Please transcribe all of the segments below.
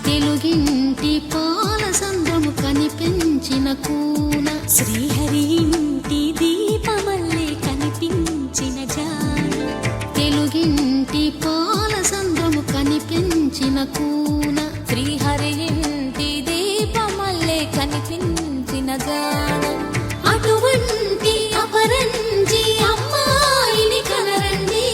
తెలుగింటి పాల సంద్రము కనిపించిన కూన శ్రీహరి ఇంటి దీపమల్లే కనిపించిన జాన తెలుగింటి పాల సంద్రము కనిపించిన కూన శ్రీహరి ఇంటి దీపమల్లే కనిపించిన జాన అటువంటి అపరంజి అమ్మాయిని కనరండి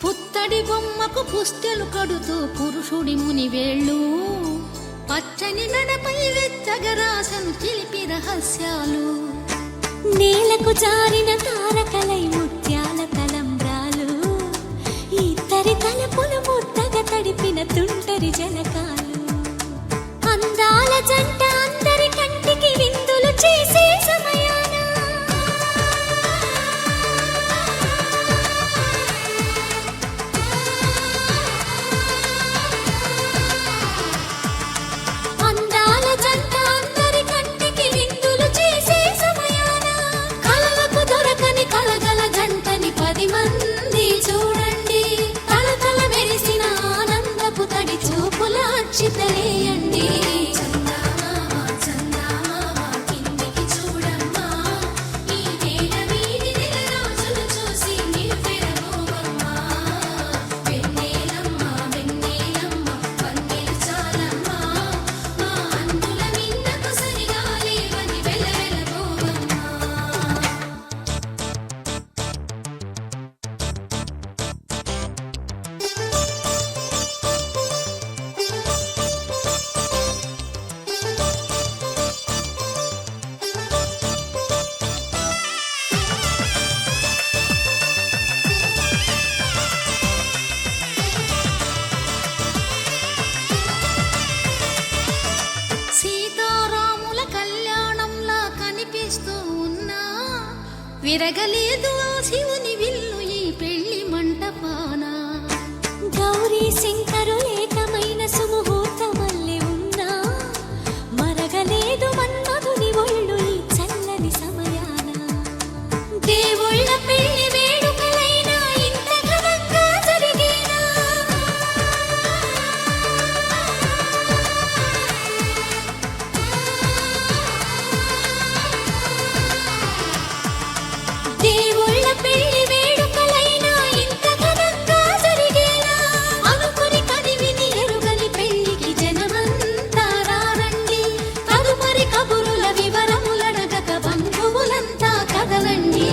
పుత్తడి బొమ్మకు పుస్తెలు కడుతూ పురుషుడి ముని వేళ్ళు పచ్చని నడపై వెచ్చగరాసను చిలిపి రహస్యాలు నేలకు జారిన తారకలై ముత్యాల తలంబ్రాలు ఇద్దరి తలపులు ముద్దగా తడిపిన తుంటరి జలకాలు అందాల జంట అందరి కంటికి విందులు చేసే సమయాన అందాల జంట అందరి కంటికి విందులు చేసే సమయాన కలలకు దొరకని కలగల జంటని 10 మంది చూడండి తలతల మెరిసిన ఆనందపు తడి చూపుల అక్షితలేయండి సీతారాముల కళ్యాణంలా కనిపిస్తూ ఉన్నా విరగలేదు ఆ శివుని విల్లు ఈ పెళ్లి మంటపాన గౌరీ శంకరు ఏకమైన సుముహూర్తమల్లె ఉన్నా మరగలేదు మన్మధుని ఒళ్ళు ఈ చల్లని సమయాన దేవుళ్ళ పెళ్లి వేడుకలైనా ఇంత ఘనంగా జరిగేనా దేవుళ్ళ పెళ్లి వేడుకలైనా ఇంత ఘనంగా జరిగేనా అనుకుని కనివిని ఎరుగని పెళ్లికి జనమంతా రారండి తదుపరి కబురుల వివరములడగక బంధువులంతా కదలండి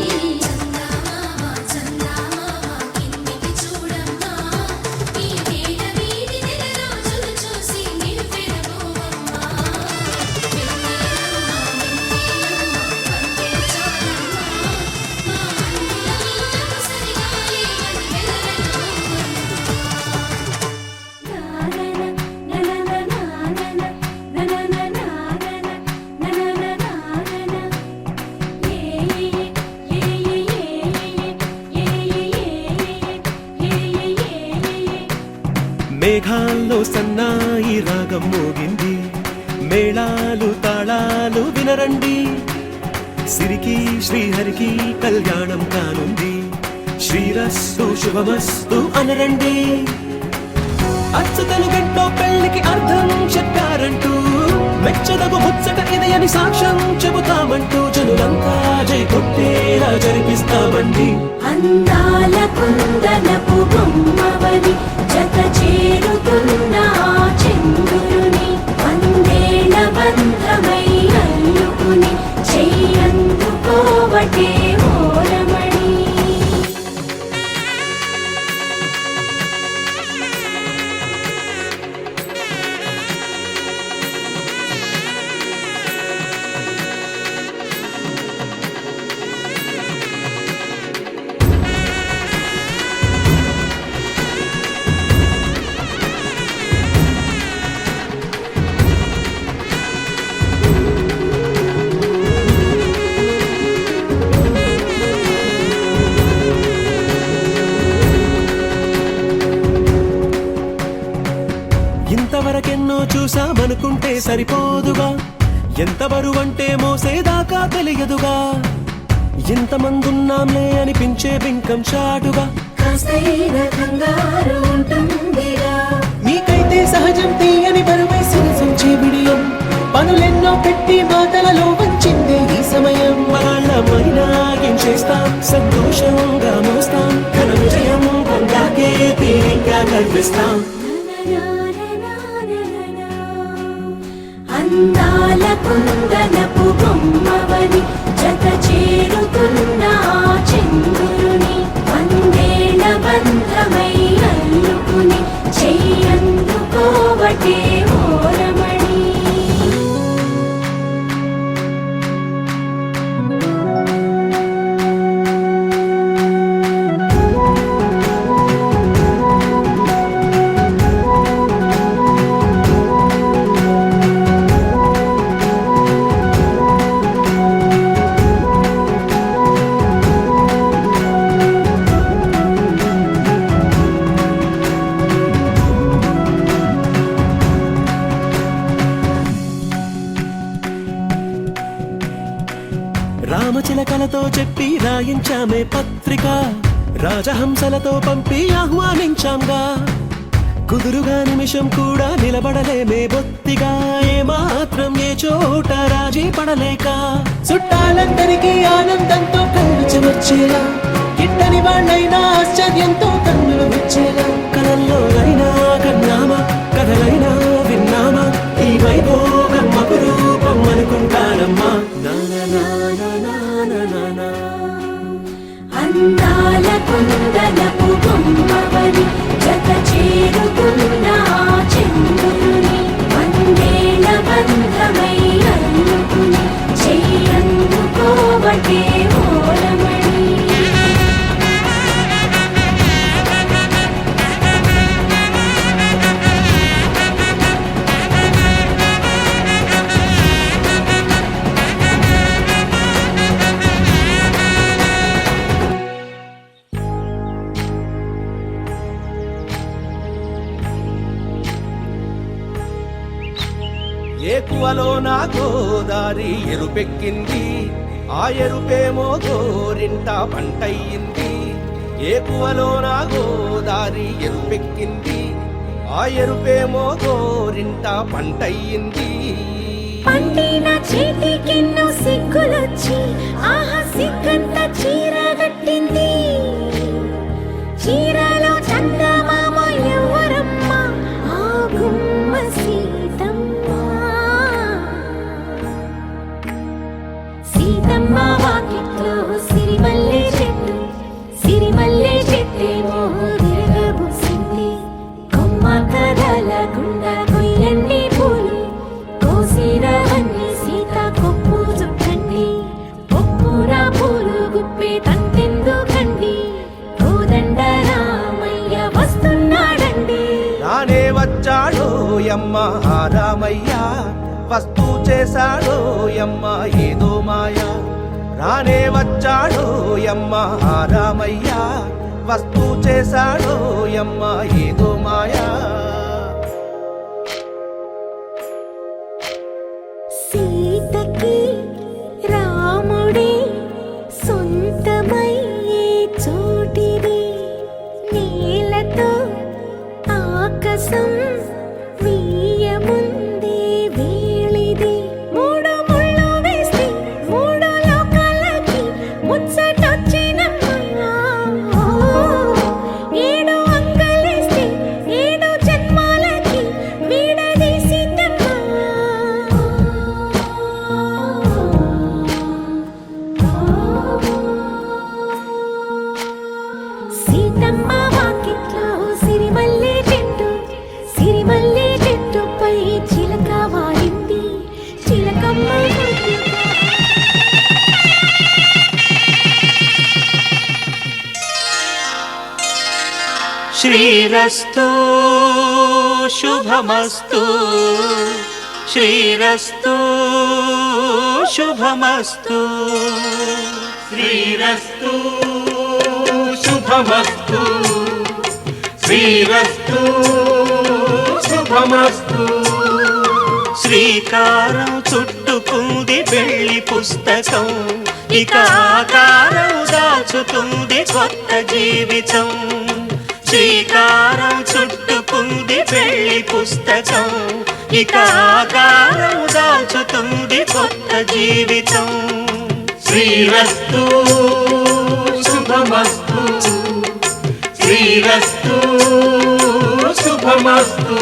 మేఘాల్లో సన్నాయి రాగం మోగింది మేళాలు తాళాలు వినరండి సిరికి శ్రీహరికి కళ్యాణం కానుంది శ్రీరస్తు శుభమస్తు అనరండి అచ్చతలు గంటో పెళ్లికి అర్థం చెప్పారంటూ మెచ్చదగు ముచ్చట ఇది అని సాక్ష్యం చెబుతామంటూ జనులంతా జై కొట్టేలా జరిపిస్తామండి అందాల కుందనపు బొమ్మవని జత చేరుతున్న చెంగు ఎన్నెన్నో చూసామనుకుంటే సరిపోదుగా, ఎంత బరువంటే మోసేదాకా తెలియదుగా, ఇంతమందున్నాంలే అనిపించే బింకం చాటుగా. కాస్తైనా కంగారు ఉంటుందిగా, నీకైతే సహజం తీయని బరువై సిరిసంచే బిడియం, పనులెన్నో పెట్టి మాటలలో వంచిందే ఈ సమయం. వాళ్ళమైనా ఏం చేస్తాం, సంతోషంగా మోస్తాం, ఘన విజయం పొందాకే తీరిగ్గా కనిపిస్తాం. అందాల కుందనపు బొమ్మవని జత చేరుకున్న ఆ చంద్రుని, వందేళ్ల బంధమై అల్లుకుని చెయ్యందుకోవటే ఓరమణి. రామచిలకలతో చెప్పి రాయించామే పత్రిక, రాజహంసలతో పంపి ఆహ్వానించాంగా, కుదురుగా నిమిషం కూడా నిలబడలేమే బొత్తిగా, ఏ మాత్రం ఏ చోట రాజీ పడలేక, చుట్టాలందరికీ ఆనందంతో కళ్ళు చెమర్చేలా, గిట్టని వాళ్ళైనా ఆశ్చర్యంతో కన్నులు వచ్చేలా, కలల్లోనైనా కన్నామా కథలైనా విన్నామా, ఈ వైభోగం అపురూపం అనుకుంటానమ్మా. అందాల కుందనపు బొమ్మవని జత చేరుకున్న ఆ చంద్రుని, వందేళ్ల బంధమై అల్లుకుని చెయ్యందుకోవటే ఓరమణి. ఏకువలో నా గోదారి ఎరుపెక్కింది, ఆ ఎరుపేమో గోరింట పంటయ్యింది. ఏకువలో నా గోదారి ఎరుపెక్కింది, ఆ ఎరుపేమో గోరింట పంటయ్యింది. పండిన చేతికెన్నో సిగ్గులొచ్చి ఆహా సిగ్గంత చీర కట్టింది. చీరలో చందమామ ఎవరమ్మ, ఆ గుమ్మ సీతమ్మ. సీతమ్మ వాకిట్లో సిరిమల్లె చెట్టు, సిరిమల్లె చెట్టేమో విరగబూసింది. కొమ్మ కదలకుండా కొయ్యండి పూలు, కోసిరవన్నీ సీత కొప్పు చుట్టండి. కొప్పున పూలు గుప్పే తంతెందుకండి, కోదండ రామయ్య వస్తున్నాడండి. రానే వచ్చాడో యమ్మ ఆ రామయ్య, వస్తూ చేశాడో యమ్మ ఏదో మాయ. రానే వచ్చాడో యమ్మ ఆ రామయ్య, వస్తూ చేశాడో యమ్మ ఏదో మాయా. సీతకి రాముడే సొంతమయ్యే చోటిది, నేలతో ఆకాశం వీయముందే వేళిది. మూడు ముళ్ళు వేస్తే మూడు లోకాలకి ముచ్చటొచ్చినమ్మా. ఏడు అంగలేస్తే ఏడు జన్మాలకి వీడదీసిందమ్మా. సీతమ్మ వాకిట్లో సిరిమల్లె చెట్టు, సిరిమల్లె చెట్టుపై చిలక వాలింది. చిలకమ్మ శ్రీరస్తు శుభమస్తు, శ్రీరస్తు శుభమస్తు, శ్రీరస్తు శుభమస్తు, శ్రీరస్తు శుభమస్తు. శ్రీకారం చుట్టుకుంది పెళ్లి పుస్తకం, ఇక ఆకారం దాచుతుంది కొత్త జీవితం. శ్రీకారం చుట్టుకుంది పెళ్లి పుస్తకం, ఇక ఆకారం దాచుతుంది కొత్త జీవితం. శ్రీరస్తు శుభమస్తు, శ్రీరస్తు శుభమస్తు.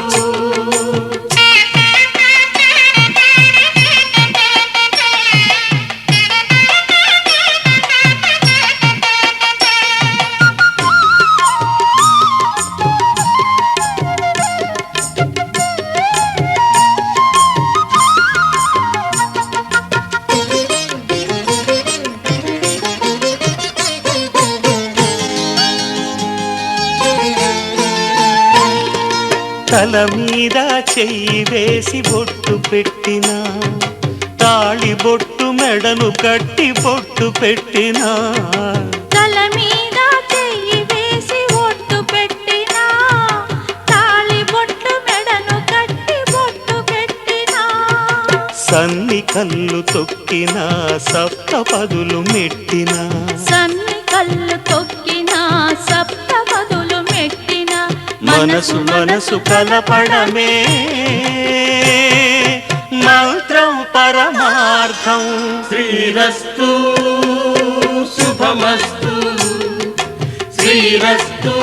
తల మీద చెయ్యి వేసి బొట్టు పెట్టినా, తాళి బొట్టు మెడను కట్టి బొట్టు పెట్టినా, తల మీద చెయ్యి వేసి బొట్టు పెట్టినా, తాళి బొట్టు మెడను కట్టి బొట్టు పెట్టినా, సన్ని కళ్ళు తొక్కినా సప్త పదులు మెట్టినా, సన్ని కళ్ళు తొక్కినా సప్త పదులు మెట్టినా, మనసు మనసు కలపడమే మంత్రం పరమార్థం. శ్రీరస్తు శుభమస్తు, శ్రీరస్తు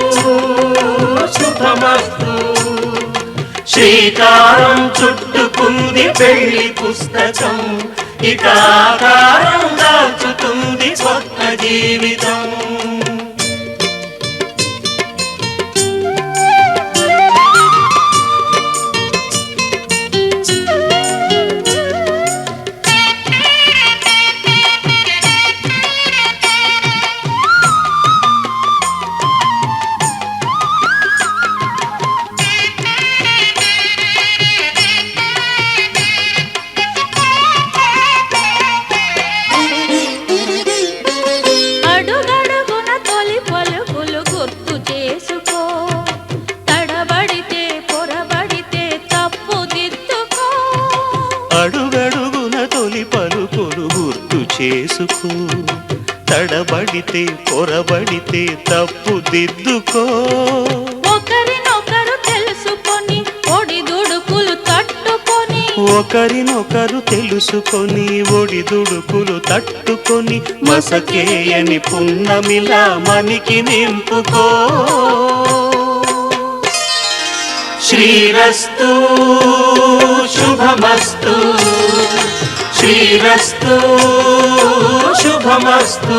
శుభమస్తు. శ్రీకారం చుట్టుకుంది పెళ్లి పుస్తకం, ఇక ఆకారం దాచుతుంది కొత్త జీవితం. అడుగడుగున తొలి పలుకులు గుర్తు చేసుకో, తడబడితే పొరబడితే తప్పు దిద్దుకో. అడుగడుగున తొలి పలుకులు గుర్తు చేసుకో, తడబడితే పొరబడితే తప్పు దిద్దుకో. ఒకరినొకరు తెలుసుకొని ఒడిదుడుకులు తట్టుకొని, ఒకరినొకరు తెలుసుకొని ఒడిదుడుకులు తట్టుకొని, మసకేయని పున్నమిలా మనికి నింపుకో. శ్రీరస్తు శుభమస్తు, శ్రీరస్తు శుభమస్తు.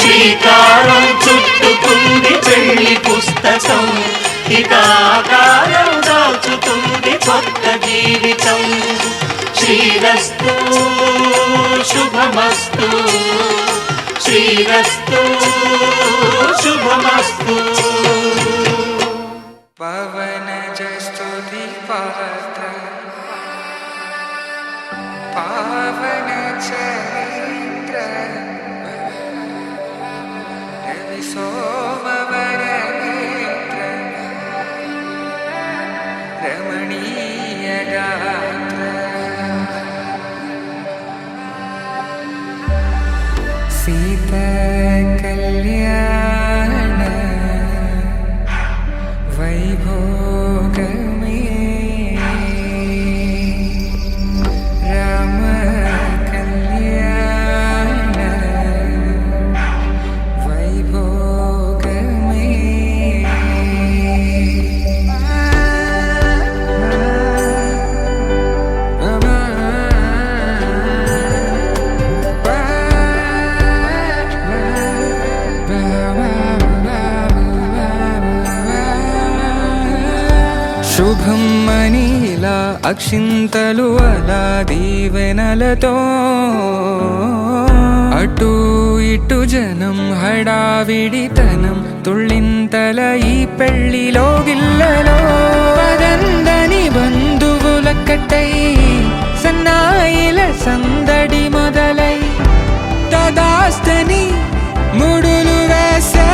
శ్రీకారం చుట్టుకుంది పెళ్లి పుస్తకం, ఇక ఆకారం దాచుతుంది కొత్త జీవితం. శ్రీరస్తు శుభమస్తు, శ్రీరస్తు శుభమస్తు. పవనజ స్తుతి పాత్ర పావన చరిత్ర రవి సోమవర నేత్ర రమణీయ గాత్ర సీత కళ్యాణ వైభోగమే రామ కళ్యాణ వైభోగమే. శుభం మనీలా అక్షింతలు అలా దీవెనలతో అటు ఇటు జనం హడావిడితనం తుళ్ళింతల ఈ పెళ్లిలో గిల్లలో పదందని బంధువులక్కటై సన్నాయిల సందడి మొదలై తదాస్తని ముడులు వేసే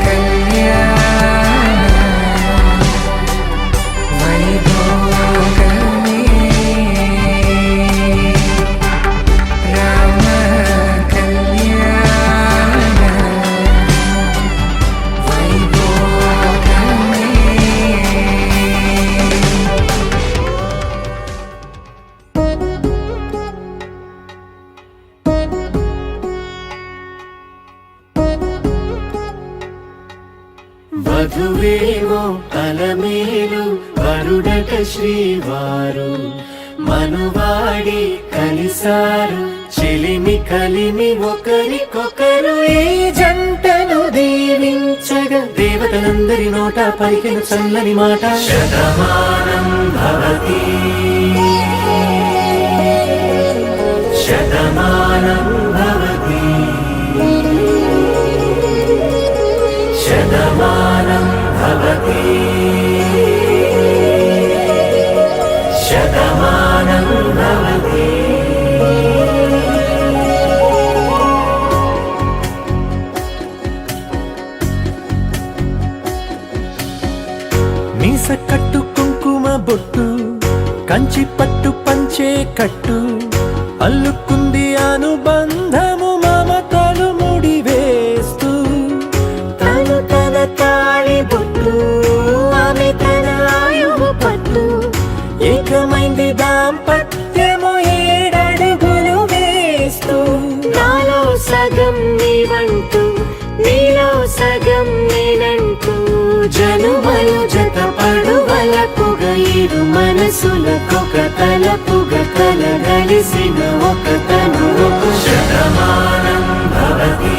కళ్యాణ వధువేమో అలమేలు వరుడట శ్రీవారు మనువాడి కలిసారు చెలిమి కలిమి ఒకరికొకరు ఈ జంటను దీవించగా దేవతలందరి నోట పలికిన చల్లని మాట శతమానం భవతి శతమానం భవతి శతమానం భవతి శతమానం భవతి. మీస కట్టు కుంకుమ బొట్టు కంచి పట్టు పంచే కట్టు అల్లుకుంది అనుబంధము మమతలు ముడివేస్తూ తను తన తాళి బొట్టు ఆమె తన ఆయువు పట్టు ఏకమైంది దాంపత్యము 7 అడుగులు వేస్తూ నాలో సగం నీవంటూ నీలో సగం నేనంటూ జనుమలు జతపడు వలపుగ 7 మనసులకొక తలపుగ కలగలిసిన ఒక తను ఒక శతమానం భవతి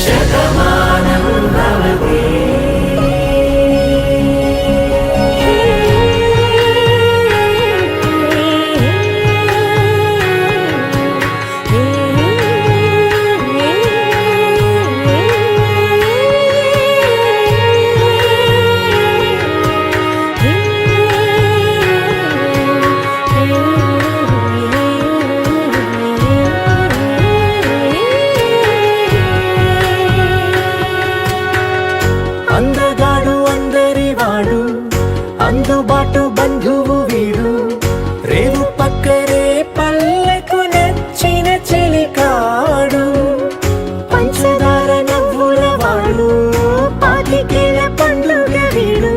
శతమానం భవతి. అందగాడు అందరి వాడు అందుబాటు బంధువు వీడు రేవు పక్కరే పల్లెకు నచ్చిన చెలికాడు పంచదార నవ్వుల వాడు పాతికేల పండుగ వీడు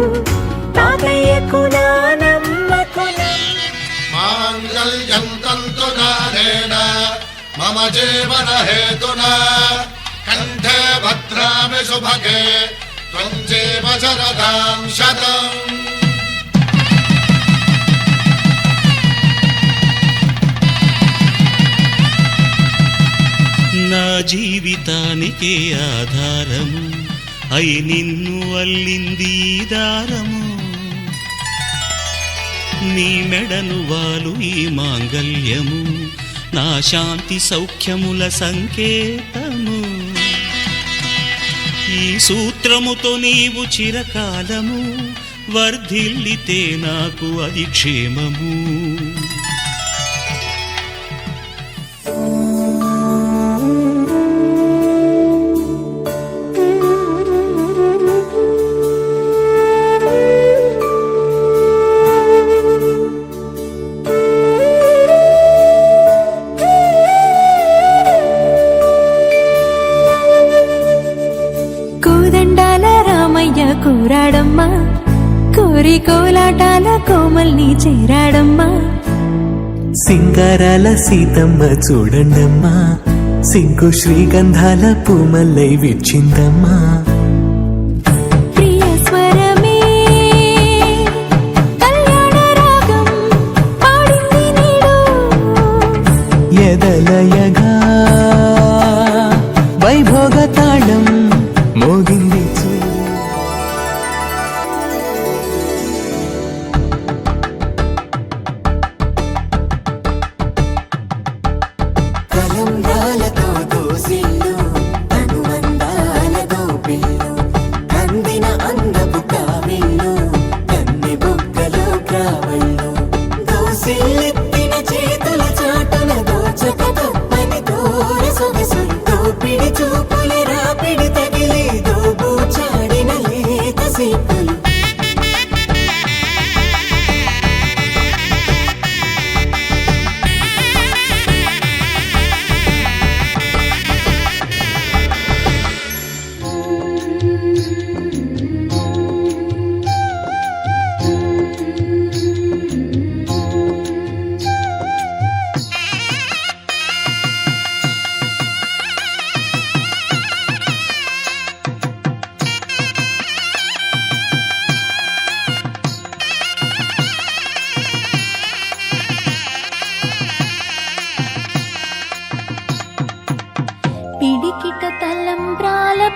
తాతయ్యకు నానమ్మకు మాంగళ్యం తంతునానేన మమ జీవన హేతునా కంఠే భద్రామి శుభగే త్వం జీవ శరదాం శతం. నా జీవితానికే ఆధారము అయి నిన్ను అల్లింది ఈ దారము నీ మెడను వాలు ఈ మాంగల్యము నా శాంతి సౌఖ్యముల సంకేతము ఈ సూత్రముతో నీవు చిరకాలము వర్ధిల్లితే నాకు అది క్షేమము. కూరాడమ్మా కోరి కోలాటాల కోమల్ని చేరాడమ్మా సింగారాల సీతమ్మ చూడండమ్మా సింగు శ్రీగంధాల పూమల్లై విచ్చిందమ్మా ప్రియ స్వరమే కళ్యాణ రాగం పాడింది నీడు ఎదలయగా వైభోగ తాళం మోగింది తలంబ్రాలతో దోసిల్లు అనుబంధాలతో పిల్లు అందిన అందపు కావిల్లు కన్నె బుగ్గలో గ్రావళ్ళు దోసిల్లెత్తిన చేతుల చాటున దోచక తప్పని దూర సొగసులు దోపిడి చూపుల రాపిడి తగిలి దోబూచాడిన లేత సీపులు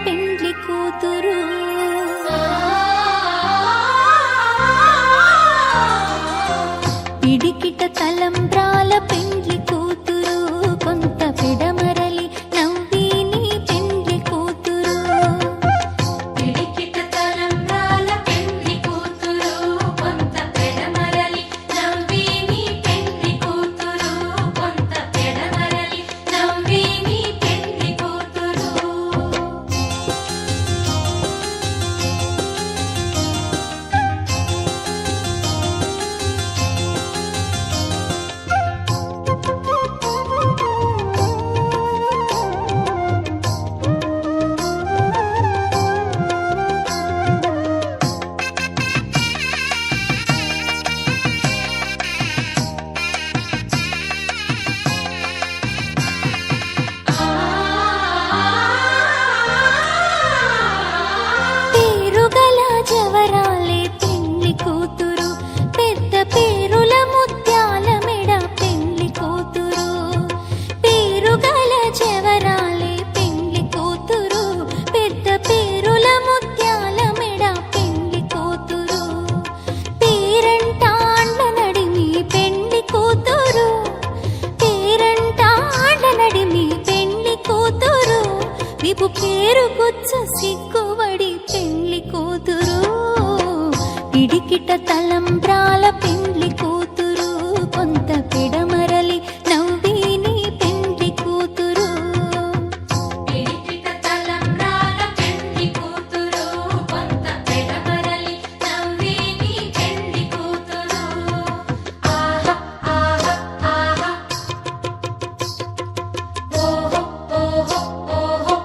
పెండ్లి కూతురు పిడికిట తలంబ్రాల పెండ్లి కూతురు కొంత పిడమరలి నవ్విని పెండ్లి కూతురు పిడికిట తలంబ్రాల పెండ్లి కూతురు కొంత పిడమరలి నవ్విని పెండ్లి కూతురు కొంత పిడమరలి నవ్విని పెండ్లి కూతురు పేరుగల జవరాలే పెండ్లి కూతురు పెద్ద పేరుల ముత్యాల మెడ పెండ్లి కూతురు పేరుగల జవరాలే పెండ్లి కూతురు పెద్ద పేరుల ముత్యాల మెడ పెండ్లి కూతురు పేరంటాండ్ల నడిమి పెండ్లి కూతురు పేరంటాండ్ల నడిమి పెండ్లి కూతురు విపు పేరు గుచ్చ సిగ్గుబడి పెండ్లి కూతురు పిడికిట తలంబ్రాల పెండ్లి కూతురు కొంత పిడమరలి నవ్విని పెండ్లి కూతురు పిడికిట తలంబ్రాల పెండ్లి కూతురు కొంత పిడమరలి నవ్విని పెండ్లి కూతురు ఆహా ఆహా ఆహా ఓహో ఓహో ఓహో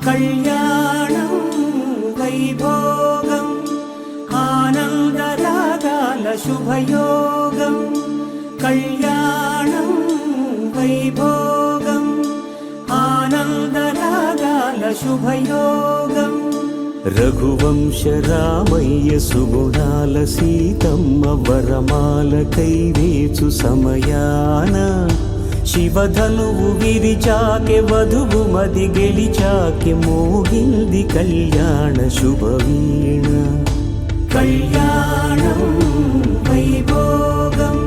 కళ్యాణం వైభోగం ఆనందరాగాల శుభయోగం కళ్యాణం వైభోగం ఆనందరాగాల శుభయోగం రఘువంశ రామయ్య సుగుణాల సీతమ్మ వరమాల కైవేచు సమయాన శివధనువు విరిచాకె వధువు మది గెలిచాకె మోగింది కళ్యాణ శుభవీణ కళ్యాణం వైభోగం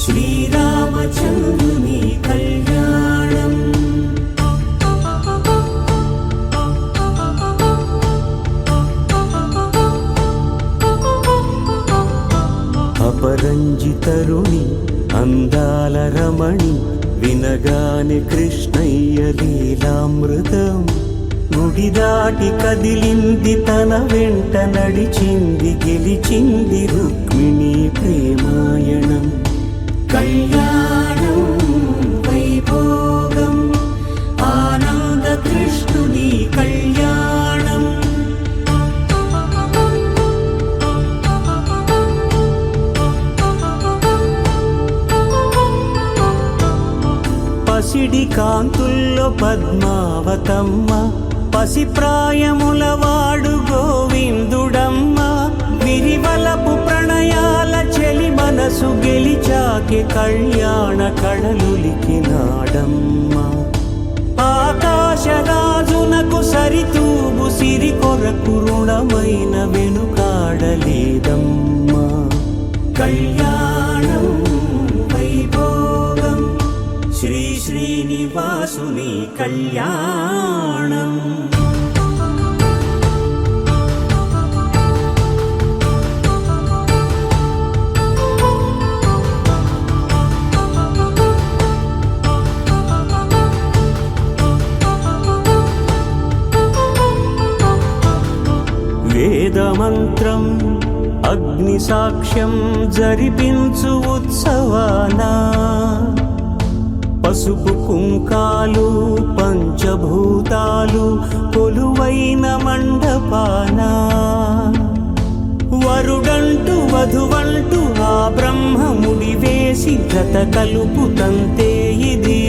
శ్రీరామచంద్రుని కళ్యాణం అపరంజితరుణి అందాల రమణి వినగానే కృష్ణయ్య లీలామృతం గుడి దాటి కదిలింది తన వెంట నడిచింది గెలిచింది రుక్మిణి ప్రేమాయణం కళ్యాణం వైభోగం ఆనంద కృష్ణుని కళ్యాణం పసిడి కాంతుల్లో పద్మావతమ్మ పసిప్రాయముల వాడు గోవిందుడమ్మ విరివలపు ప్రణయాల చెలి మనసు గెలిచాకె కళ్యాణ కళలులికినాడమ్మ ఆకాశరాజునకు సరితూగు సిరి కొరకు రుణమైన వెనుకాడలేదమ్మా కళ్యాణం వైభోగం శ్రీ శ్రీనివాసుని కళ్యాణం వేదమంత్రం అగ్ని సాక్ష్యం జరిపించు ఉత్సవాన పసుపు కుంకాలు పంచభూతాలు కొలువైన మండపాన వరుడంటూ వధువంటూ ఆ బ్రహ్మముడి వేసి జత కలుపు తంతే ఇది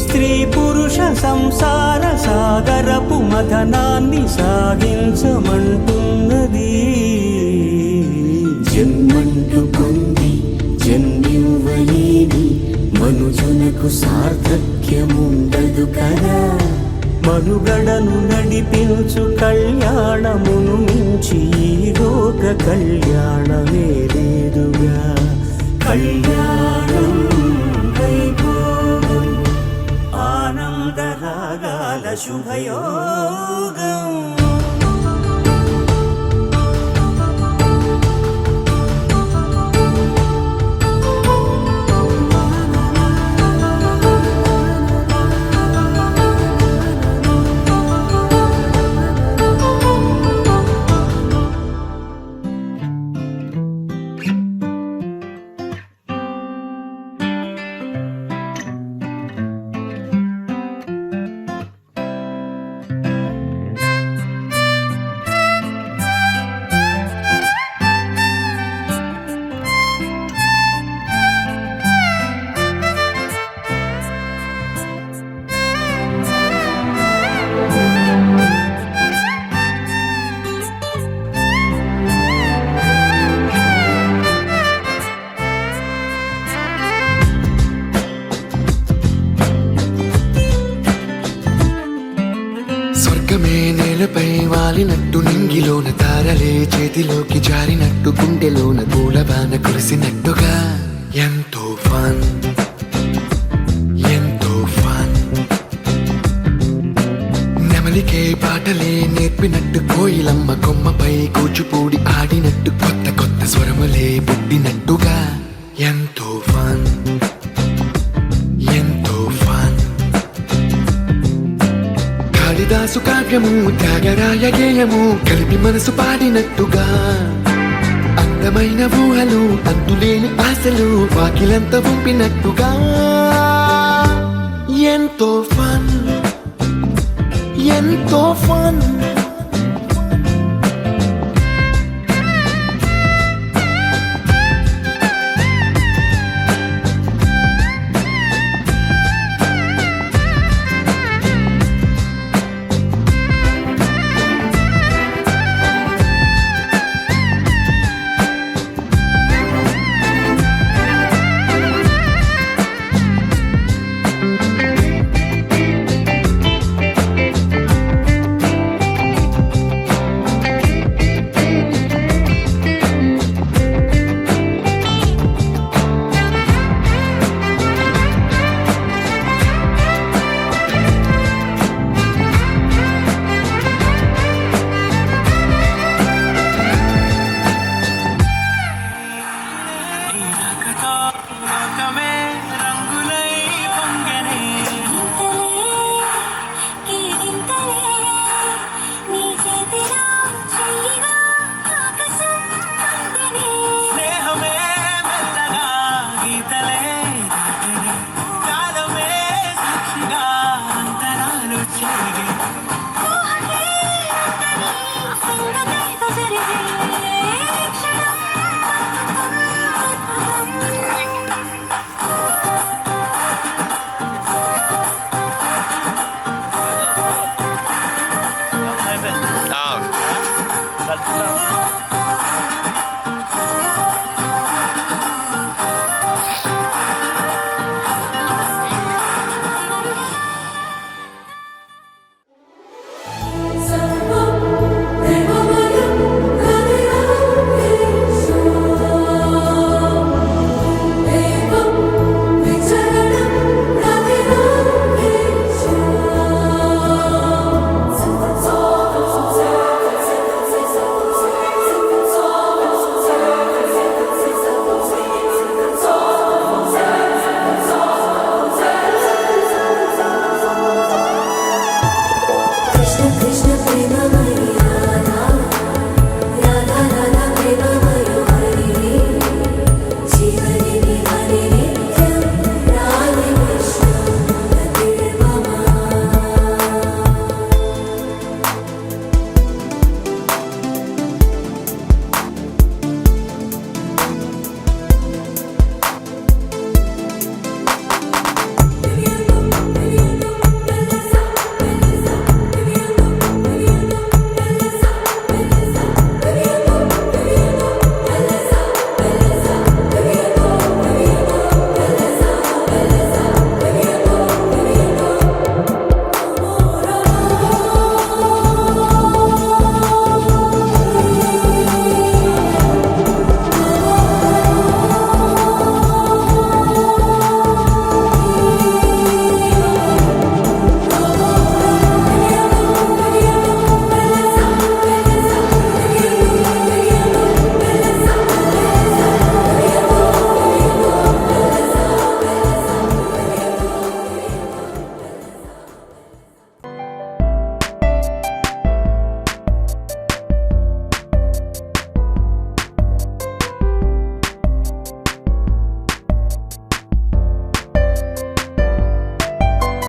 స్త్రీ పురుష సంసార సాగరపు మథనాన్ని సాగించమంటున్నది. జన్మంటూ పొంది జన్మివ్వలేని మనుజునకు సార్థక్యముండదు కదా. మనుగడను నడిపించు కళ్యాణమును మించి ఈ లోక కళ్యాణమే లేదుగా. కళ్యాణం వైభోగం ఆనందరాగాల శుభయోగం. స్వర్గమే నేలపై వాలినట్టు నింగిలోన తారలే చేతిలోకి జారినట్టు గుండెలోన పూలబాన కురిసినట్టుగా ఎంతో ఫన్ ఎంతో ఫన్. నెమలికే పాటలే నేర్పినట్టు కోయిలమ్మ కొమ్మపై కూచిపూడి ఆడినట్టు కొత్త కొత్త స్వరములే పుట్టినట్టుగా ఎంతో ఫన్ ఎంతో ఫన్. కాళిదాసు కావ్యము త్యాగరాయ గేయము కలిపి మనసు పాడినట్టుగా అందమైన ఊహలు అంతులేని ఆశలు వాకిలంత పంపినట్టుగా ఎంతో ఫన్ ఎంతో ఫన్.